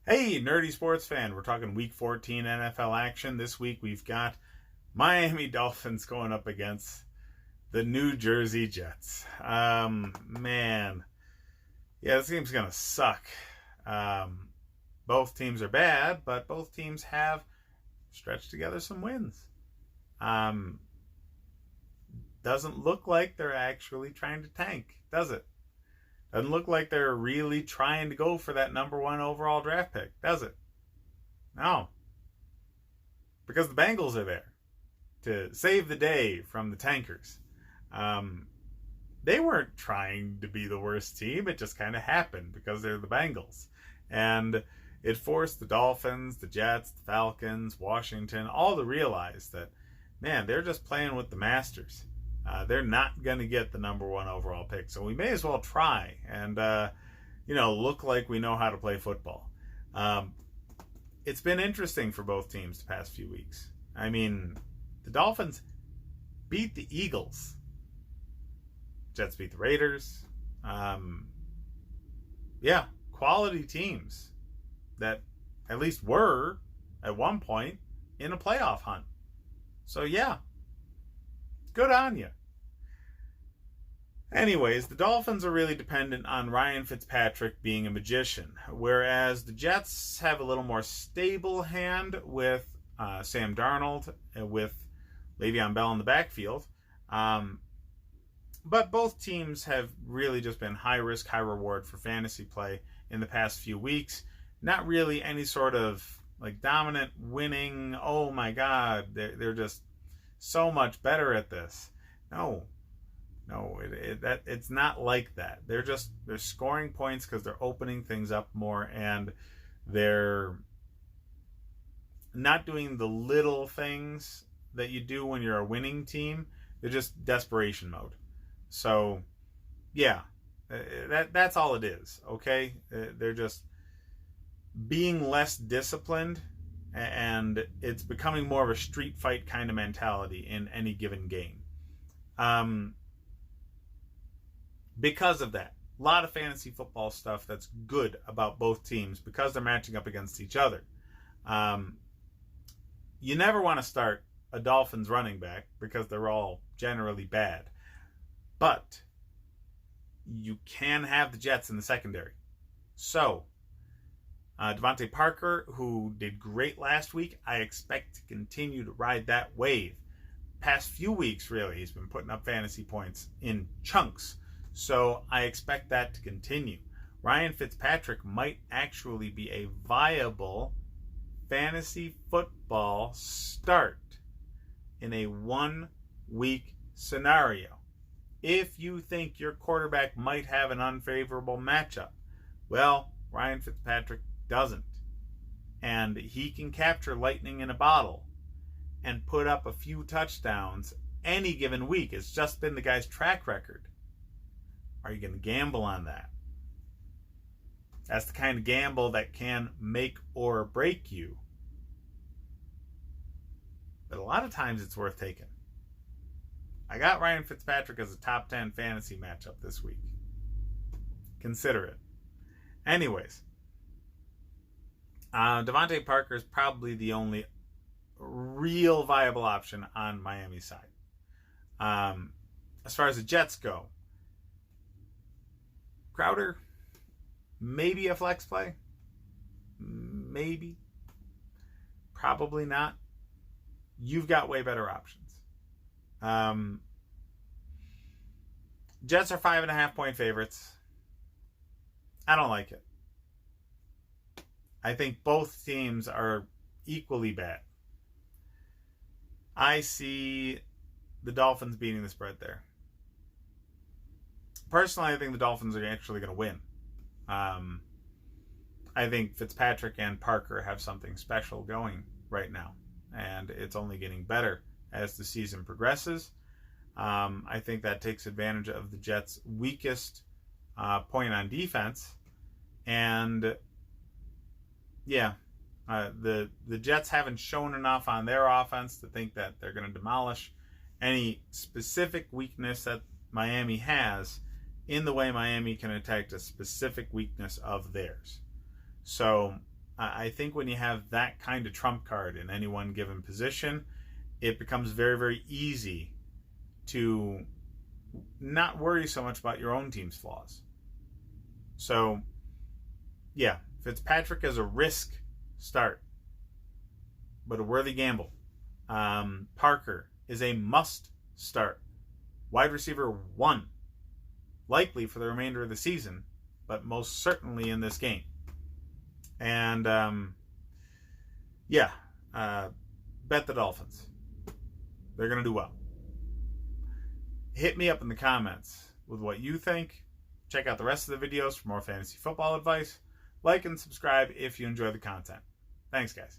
Hey, nerdy sports fan. We're talking Week 14 NFL action. This week we've got Miami Dolphins going up against the New Jersey Jets. Man. Yeah, this game's going to suck. Both teams are bad, but both teams have stretched together some wins. Doesn't look like they're actually trying to tank, does it? Doesn't look like they're really trying to go for that number one overall draft pick, does it? No. Because the Bengals are there to save the day from the tankers. They weren't trying to be the worst team. It just kind of happened because they're the Bengals. And it forced the Dolphins, the Jets, the Falcons, Washington, all to realize that, man, they're just playing with the Masters. They're not going to get the number one overall pick. So we may as well try and, look like we know how to play football. It's been interesting for both teams the past few weeks. I mean, the Dolphins beat the Eagles. Jets beat the Raiders. Quality teams that at least were, at one point, in a playoff hunt. So, yeah, good on you. Anyways, the Dolphins are really dependent on Ryan Fitzpatrick being a magician, whereas the Jets have a little more stable hand with Sam Darnold, with Le'Veon Bell in the backfield. But both teams have really just been high risk, high reward for fantasy play in the past few weeks. Not really any sort of like dominant winning, oh my God, they're just so much better at this. No, it's not like that. They're scoring points because they're opening things up more, and they're not doing the little things that you do when you're a winning team. They're just desperation mode. So, yeah, that's all it is. Okay, they're just being less disciplined, and it's becoming more of a street fight kind of mentality in any given game. Because of that, a lot of fantasy football stuff that's good about both teams because they're matching up against each other. You never want to start a Dolphins running back because they're all generally bad. But you can have the Jets in the secondary. So, Devontae Parker, who did great last week, I expect to continue to ride that wave. Past few weeks, really, he's been putting up fantasy points in chunks. So I expect that to continue. Ryan Fitzpatrick might actually be a viable fantasy football start in a 1 week scenario. If you think your quarterback might have an unfavorable matchup, well, Ryan Fitzpatrick doesn't. And he can capture lightning in a bottle and put up a few touchdowns any given week. It's just been the guy's track record. Are you going to gamble on that? That's the kind of gamble that can make or break you. But a lot of times it's worth taking. I got Ryan Fitzpatrick as a top 10 fantasy matchup this week. Consider it. Anyways, Devontae Parker is probably the only real viable option on Miami's side. As far as the Jets go, Crowder, maybe a flex play. Maybe. Probably not. You've got way better options. Jets are 5.5 point favorites. I don't like it. I think both teams are equally bad. I see the Dolphins beating the spread there. Personally, I think the Dolphins are actually going to win. I think Fitzpatrick and Parker have something special going right now, and it's only getting better as the season progresses. I think that takes advantage of the Jets' weakest point on defense, and the Jets haven't shown enough on their offense to think that they're going to demolish any specific weakness that Miami has in the way Miami can attack a specific weakness of theirs. So I think when you have that kind of trump card in any one given position, it becomes very, very easy to not worry so much about your own team's flaws. So, yeah, Fitzpatrick is a risk start, but a worthy gamble. Parker is a must start. Wide receiver 1, likely for the remainder of the season, but most certainly in this game. And, bet the Dolphins. They're going to do well. Hit me up in the comments with what you think. Check out the rest of the videos for more fantasy football advice. Like and subscribe if you enjoy the content. Thanks, guys.